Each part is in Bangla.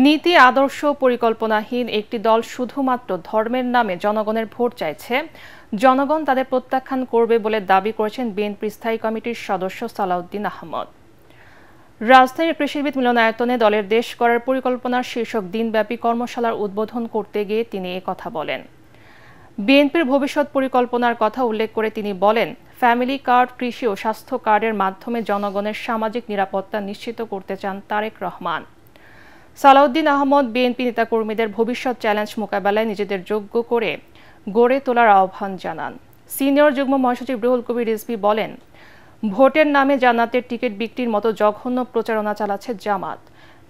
নীতি আদর্শ পরিকল্পনাহীন একটি দল শুধুমাত্র ধর্মের নামে জনগণের ভোট চাইছে, জনগণ তাদের প্রত্যাখ্যান করবে বলে দাবি করেছেন বিএনপি স্থায়ী কমিটির সদস্য সালাউদ্দিন আহমদ। রাজধানীর কৃষিবিদ মিলনায়তনে দলের দেশ করার পরিকল্পনার শীর্ষক দিনব্যাপী কর্মশালার উদ্বোধন করতে গিয়ে তিনি কথা বলেন। বিএনপির ভবিষ্যৎ পরিকল্পনার কথা উল্লেখ করে তিনি বলেন, ফ্যামিলি কার্ড, কৃষি ও স্বাস্থ্য কার্ডের মাধ্যমে জনগণের সামাজিক নিরাপত্তা নিশ্চিত করতে চান তারেক রহমান। সালাউদ্দিন আহমদ বিএনপি নেতাকর্মীদের ভবিষ্যৎ চ্যালেঞ্জ মোকাবেলায় নিজেদের যোগ্য করে গড়ে তোলার আহ্বান জানান। সিনিয়র যুগ্ম মহাসচিব রুহুল কবির রিজভী বলেন, ভোটের নামে জান্নাতের টিকিট বিক্রির মতো জঘন্য প্রচারণা চালাচ্ছে জামাত।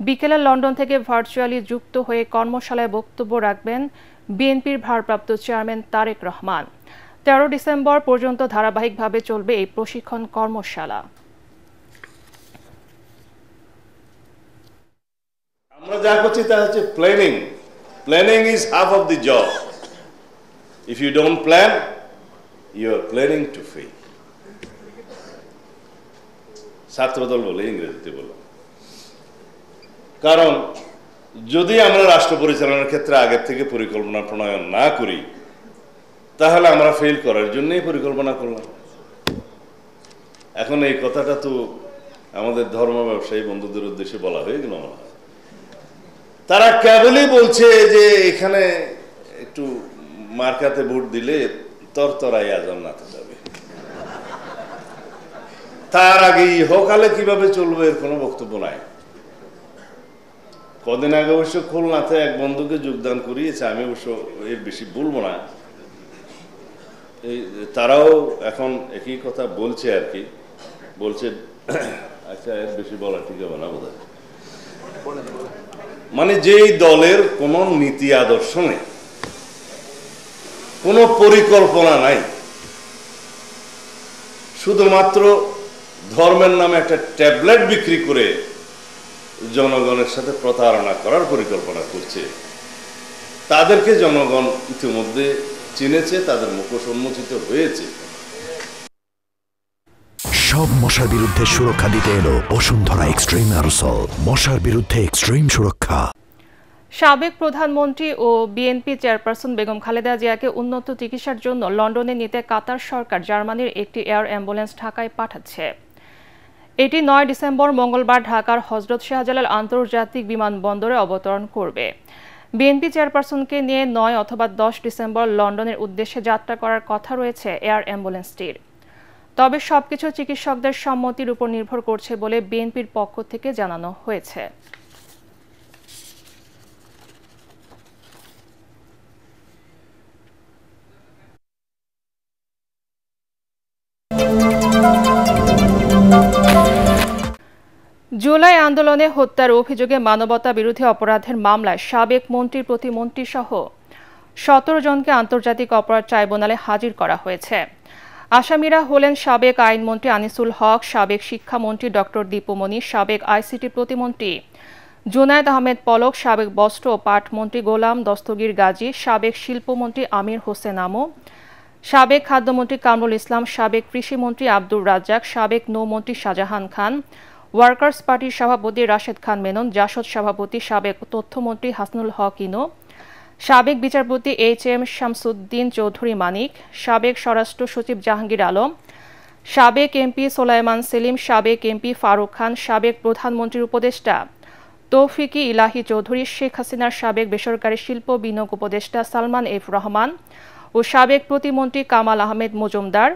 বিকেলে লন্ডন থেকে ভার্চুয়ালি যুক্ত হয়ে কর্মশালায় বক্তব্য রাখবেন বিএনপির ভারপ্রাপ্ত চেয়ারম্যান তারেক রহমান। 13 ডিসেম্বর পর্যন্ত ধারাবাহিকভাবে চলবে এই প্রশিক্ষণ কর্মশালা। আমরা যা করছি তা হচ্ছে planning. Planning is half of the job. If you don't plan, you are planning to fail. ছাত্রদল বলে, ইংরেজিতে বলো। কারণ যদি আমরা রাষ্ট্র পরিচালনার ক্ষেত্রে আগের থেকে পরিকল্পনা প্রণয়ন না করি, তাহলে আমরা ফেল করার জন্যই পরিকল্পনা করলাম। এখন এই কথাটা তো আমাদের ধর্ম ব্যবসায়ী বন্ধুদের উদ্দেশ্যে বলা হয়ে গেল। তারা কেবলই বলছে যে এখানে একটু মার্কাতে ভোট দিলে তরতরাই জান্নাতে যাবে, তার আগে ইহকালে কিভাবে চলবে এর কোনো বক্তব্য নাই। কদিন আগে অবশ্য খুলনাতে এক বন্ধুকে যোগদান করিয়েছে, আমি অবশ্য এর বেশি বলবো না। তারাও এখন একই কথা বলছে আর কি, বলছে আচ্ছা এর বেশি বলা ঠিক হবে না বোধ হয়। মানে যেই দলের কোনো নীতি আদর্শ নেই, কোনো পরিকল্পনা নাই, শুধুমাত্র ধর্মের নামে একটা ট্যাবলেট বিক্রি করে জনগণের সাথে প্রতারণা করার পরিকল্পনা করছে, তাদেরকে জনগণ ইতিমধ্যে চিনেছে, তাদের মুখোশ উন্মোচিত হয়েছে। সব মশার বিরুদ্ধে সুরক্ষা দিতে এলো বসুন্ধরা এক্সট্রিম অ্যারোসল, মশার বিরুদ্ধে এক্সট্রিম সুরক্ষা। সাবেক প্রধানমন্ত্রী ও বিএনপি চেয়ারপারসন বেগম খালেদা জিয়াকে উন্নত চিকিৎসার জন্য লন্ডনে নিতে কাতার সরকার জার্মানির একটি এয়ার অ্যাম্বুলেন্স ঢাকায় পাঠাচ্ছে। এটি 9 ডিসেম্বর মঙ্গলবার ঢাকার হযরত শাহজালাল আন্তর্জাতিক বিমানবন্দরে অবতরণ করবে। বিএনপি চেয়ারপারসনকে নিয়ে 9 অথবা 10 ডিসেম্বর লন্ডনের উদ্দেশ্যে যাত্রা করার কথা রয়েছে এয়ার অ্যাম্বুলেন্সটির। তবে সবকিছু চিকিৎসকদের সম্মতির উপর নির্ভর করছে বলে বিএনপির পক্ষ থেকে জানানো হয়েছে। জুলাই আন্দোলনে হত্যার অভিযোগে মানবতা বিরোধী অপরাধের মামলায় সাবেক মন্ত্রী, প্রতিমন্ত্রী সহ 17 জনকে আন্তর্জাতিক অপরাধ ট্রাইব্যুনালে হাজির করা হয়েছে। আসামিরা হলেন সাবেক আইনমন্ত্রী আনিসুল হক, সাবেক শিক্ষামন্ত্রী ডক্টর দীপুমণি, সাবেক আইসিটি প্রতিমন্ত্রী জুনায়েদ আহমেদ পলক, সাবেক বস্ত্র ও পাট মন্ত্রী গোলাম দস্তগীর গাজী, সাবেক শিল্পমন্ত্রী আমির হোসেন আমু, সাবেক খাদ্যমন্ত্রী কামরুল ইসলাম, সাবেক কৃষিমন্ত্রী আব্দুর রাজ্জাক, সাবেক নৌমন্ত্রী শাহজাহান খান, ওয়ার্কার্স পার্টির সভাপতি রাশেদ খান মেনন, জাসদ সভাপতি সাবেক তথ্যমন্ত্রী হাসনুল হক ইনো, সাবেক বিচারপতি HM শামসুদ্দিন চৌধুরী মানিক, সাবেক স্বরাষ্ট্র সচিব জাহাঙ্গীর আলম, সাবেক এমপি সোলাইমান সেলিম, সাবেক এমপি ফারুক খান, সাবেক প্রধানমন্ত্রীর উপদেষ্টা তৌফিকি ইলাহি চৌধুরী, শেখ হাসিনার সাবেক বেসরকারি শিল্প বিনিয়োগ উপদেষ্টা সালমান এফ রহমান ও সাবেক প্রতিমন্ত্রী কামাল আহমেদ মজুমদার।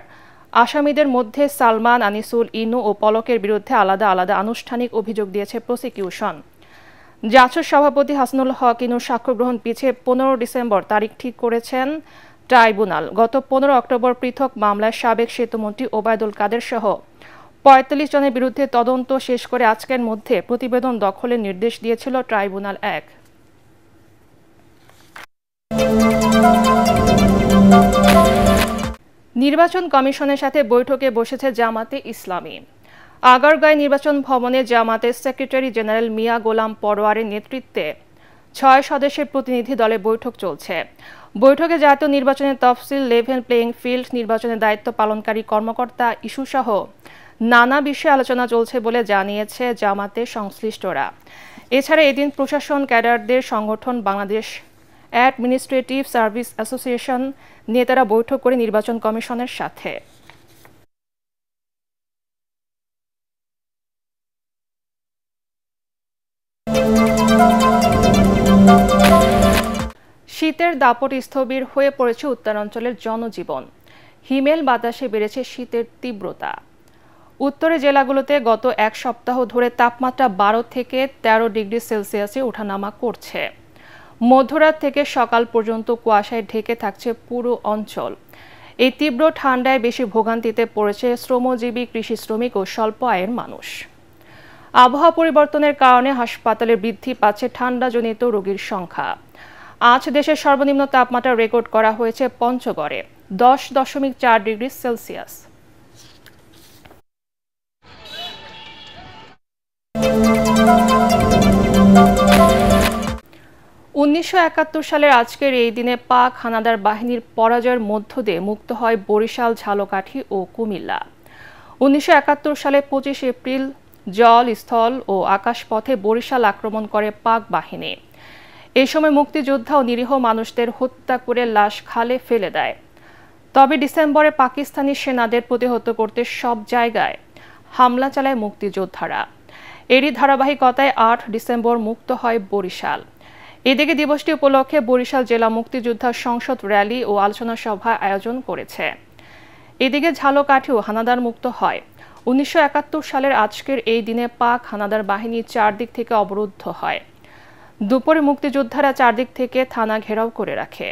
আসামিদের মধ্যে সালমান, আনিসুল, ইনু ও পলকের বিরুদ্ধে আলাদা আলাদা আনুষ্ঠানিক অভিযোগ দিয়েছে প্রসিকিউশন। জাসদ সভাপতি হাসনুল হক ইনুর সাক্ষ্য গ্রহণ পিছিয়ে 15 ডিসেম্বর তারিখ ঠিক করেছেন ট্রাইব্যুনাল। গত 15 অক্টোবর পৃথক মামলায় সাবেক সেতুমন্ত্রী ওবায়দুল কাদের সহ 45 জনের বিরুদ্ধে তদন্ত শেষ করে আজকের মধ্যে প্রতিবেদন দখলের নির্দেশ দিয়েছিল ট্রাইব্যুনাল 1। নির্বাচন কমিশনের সাথে বৈঠকে বসেছে জামাতে ইসলামী। আগারগাঁও নির্বাচন ভবনে জামাতের সেক্রেটারি জেনারেল মিয়া গোলাম পরোয়ারের নেতৃত্বে 6 সদস্যের প্রতিনিধি দলের বৈঠক চলছে। বৈঠকে জাতীয় নির্বাচনের তফসিল, লেভেল প্লেইং ফিল্ড, নির্বাচনের দায়িত্ব পালনকারী কর্মকর্তা ইস্যুসহ নানা বিষয়ে আলোচনা চলছে বলে জানিয়েছে জামাতে সংশ্লিষ্টরা। এছাড়া এদিন প্রশাসন ক্যাডারদের সংগঠন বাংলাদেশ অ্যাডমিনিস্ট্রেটিভ সার্ভিস অ্যাসোসিয়েশন নেতারা বৈঠক করে নির্বাচন কমিশনের সাথে। শীতের দাপট স্থবির হয়ে পড়েছে উত্তরাঞ্চলের জনজীবন। হিমেল বাতাসে বেড়েছে শীতের তীব্রতা। উত্তরের জেলাগুলোতে গত এক সপ্তাহ ধরে তাপমাত্রা 12 থেকে 13 ডিগ্রি সেলসিয়াসে ওঠানামা করছে। মধ্যরাত থেকে সকাল পর্যন্ত কুয়াশায় ঢেকে থাকছে পুরো অঞ্চল। এই তীব্র ঠান্ডায় বেশি ভোগান্তিতে পড়েছে শ্রমজীবী, কৃষি শ্রমিক ও স্বল্প আয়ের মানুষ। আবহাওয়া পরিবর্তনের কারণে হাসপাতালে বৃদ্ধি পাচ্ছে ঠান্ডাজনিত রোগীর সংখ্যা। আজ দেশের সর্বনিম্ন তাপমাত্রা রেকর্ড করা হয়েছে পঞ্চগড়ে 10.4 ডিগ্রি সেলসিয়াস। (1971) সালের আজকের এই দিনে পাক হানাদার বাহিনীর পরাজয়ের মধ্য দিয়ে মুক্ত হয় বরিশাল, ঝালকাঠি ও কুমিল্লা। 1971 সালে 25 এপ্রিল জল, স্থল ও আকাশপথে বরিশাল আক্রমণ করে পাক বাহিনী। এই সময় মুক্তিযোদ্ধা ও নিরীহ মানুষদের হত্যা করে লাশ খালে ফেলে দেয়। তবে ডিসেম্বরে পাকিস্তানি সেনাদের প্রতিহত করতে সব জায়গায় হামলা চালায় মুক্তিযোদ্ধারা। এরই ধারাবাহিকতায় 8 ডিসেম্বর মুক্ত হয় বরিশাল। এদিকে দিবসটি উপলক্ষে বরিশাল জেলা মুক্তিযোদ্ধা সংসদ র্যালি ও আলোচনা সভা আয়োজন করেছে। এদিকে ঝালকাঠিও হানাদার মুক্ত হয়। 1971 সালের আজকের এই দিনে পাক হানাদার বাহিনী চারদিক থেকে অবরুদ্ধ হয়। দুপুরে মুক্তিযোদ্ধারা চারদিক থেকে থানা ঘেরাও করে রাখে।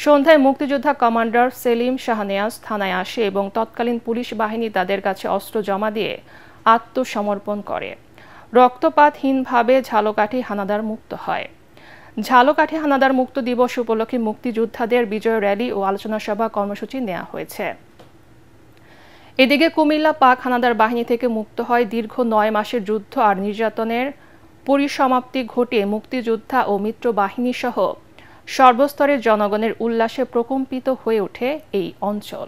সন্ধ্যায় মুক্তিযোদ্ধা কমান্ডার সেলিম শাহনেয়াজ থানায় আসে এবং তৎকালীন পুলিশ বাহিনী তাদের কাছে অস্ত্র জমা দিয়ে আত্মসমর্পণ করে। রক্তপাতহীনভাবে ঝালকাঠি হানাদার মুক্ত হয়। ঝালকাঠি হানাদার মুক্ত দিবস উপলক্ষে মুক্তিযোদ্ধাদের বিজয় র্যালি ও আলোচনা সভা কর্মসূচি নেওয়া হয়েছে। এদিকে কুমিল্লা পাক হানাদার বাহিনী থেকে মুক্ত হয় দীর্ঘ 9 মাসের যুদ্ধ আর নির্যাতনের পরিসমাপ্তি ঘটিয়ে মুক্তিযোদ্ধা ও মিত্র বাহিনী সহ সর্বস্তরের জনগণের উল্লাসে প্রকম্পিত হয়ে ওঠে এই অঞ্চল।